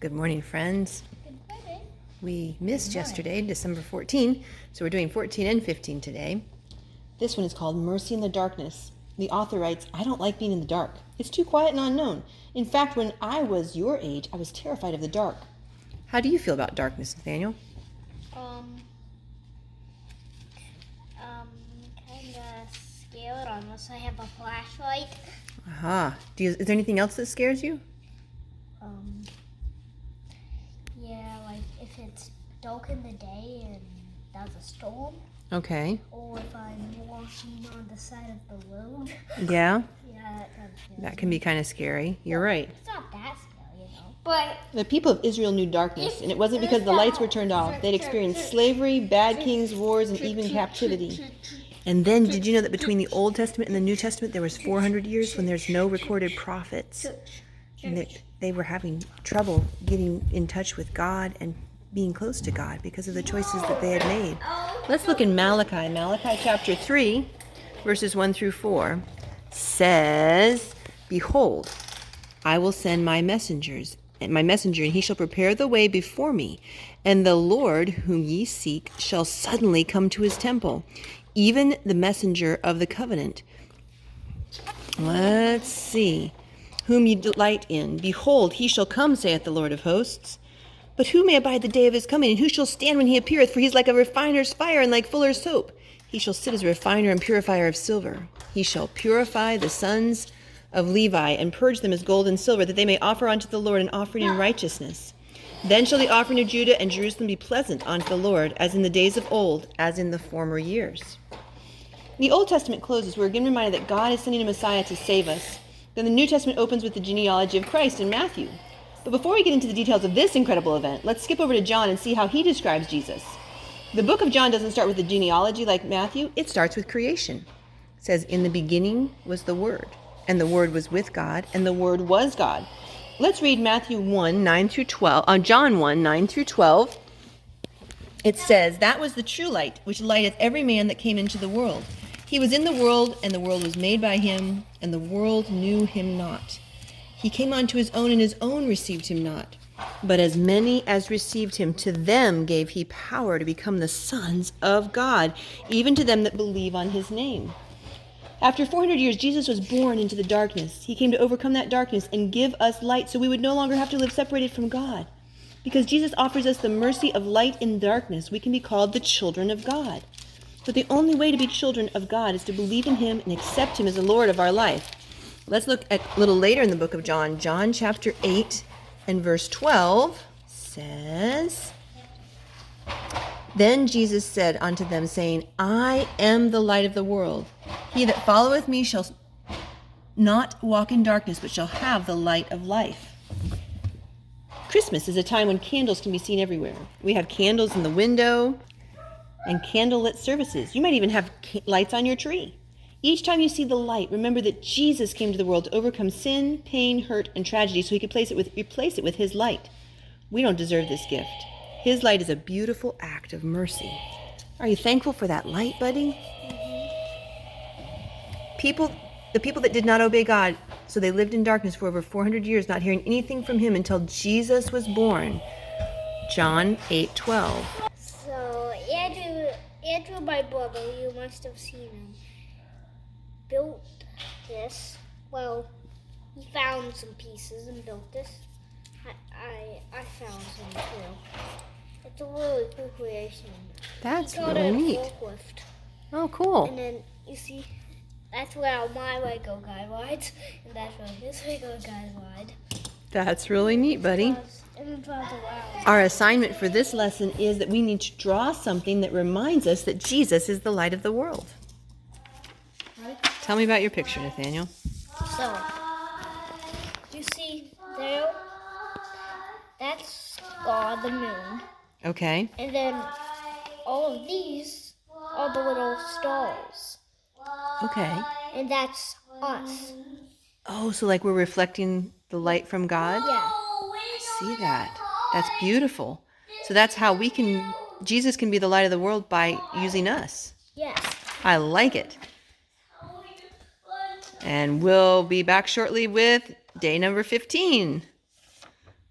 Good morning, friends. Good morning. We missed yesterday, December 14, so we're doing 14 and 15 today. This one is called Mercy in the Darkness. The author writes, I don't like being in the dark. It's too quiet and unknown. In fact, when I was your age, I was terrified of the dark. How do you feel about darkness, Nathaniel? Kind of scared unless I have a flashlight. Aha. Is there anything else that scares you? Yeah, like if it's dark in the day and there's a storm. Okay. Or if I'm walking on the side of the road. Yeah? Yeah, That can be kind of scary. You're right. It's not that scary, But The people of Israel knew darkness, and it wasn't because the lights were turned off. They'd experienced slavery, bad kings, wars, and even captivity. And then, did you know that between the Old Testament and the New Testament, there was 400 years when there's no recorded prophets? And they were having trouble getting in touch with God and being close to God because of the choices that they had made. Let's look in Malachi. Malachi chapter 3, verses 1 through 4 says, Behold, I will send my messenger, and he shall prepare the way before me. And the Lord, whom ye seek, shall suddenly come to his temple, even the messenger of the covenant. Let's see. Whom ye delight in. Behold, he shall come, saith the Lord of hosts. But who may abide the day of his coming, and who shall stand when he appeareth? For he is like a refiner's fire, and like fuller's soap. He shall sit as a refiner and purifier of silver. He shall purify the sons of Levi, and purge them as gold and silver, that they may offer unto the Lord an offering in righteousness. Then shall the offering of Judah and Jerusalem be pleasant unto the Lord, as in the days of old, as in the former years. The Old Testament closes. We're again reminded that God is sending a Messiah to save us. Then the New Testament opens with the genealogy of Christ in Matthew. But before we get into the details of this incredible event, let's skip over to John and see how he describes Jesus. The book of John doesn't start with the genealogy like Matthew. It starts with creation. It says, In the beginning was the Word, and the Word was with God, and the Word was God. Let's read Matthew 1, 9 through 12. John 1, 9 through 12. It says, That was the true light, which lighteth every man that came into the world. He was in the world, and the world was made by him, and the world knew him not. He came unto his own, and his own received him not. But as many as received him, to them gave he power to become the sons of God, even to them that believe on his name. After 400 years, Jesus was born into the darkness. He came to overcome that darkness and give us light so we would no longer have to live separated from God. Because Jesus offers us the mercy of light in darkness, we can be called the children of God. But the only way to be children of God is to believe in him and accept him as the Lord of our life. Let's look at a little later in the book of John. John chapter 8 and verse 12 says, Then Jesus said unto them, saying, I am the light of the world. He that followeth me shall not walk in darkness, but shall have the light of life. Christmas is a time when candles can be seen everywhere. We have candles in the window and candlelit services. You might even have lights on your tree. Each time you see the light, remember that Jesus came to the world to overcome sin, pain, hurt, and tragedy so he could replace it with his light. We don't deserve this gift. His light is a beautiful act of mercy. Are you thankful for that light, buddy? The people that did not obey God, so they lived in darkness for over 400 years, not hearing anything from him until Jesus was born. John 8:12. So Andrew, my brother, you must have seen him, built this. Well, he found some pieces and built this. I found some too. It's a really cool creation. That's He called really it a neat. forklift. Oh, cool. And then you see, that's where my Lego guy rides, and that's where his Lego guy rides. That's really neat, buddy. And it drives around. Our assignment for this lesson is that we need to draw something that reminds us that Jesus is the light of the world. Tell me about your picture, Nathaniel. So, you see there, that's God, the moon. Okay. And then all of these are the little stars. Okay. And that's us. Oh, so like we're reflecting the light from God? Yeah. I see that. That's beautiful. So that's how Jesus can be the light of the world by using us. Yes. I like it. And we'll be back shortly with day number 15.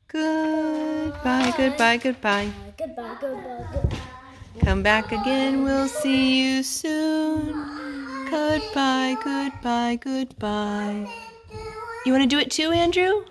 Goodbye, goodbye, goodbye. Goodbye, goodbye, goodbye. Come back again, we'll see you soon. Goodbye, goodbye, goodbye. You want to do it too, Andrew?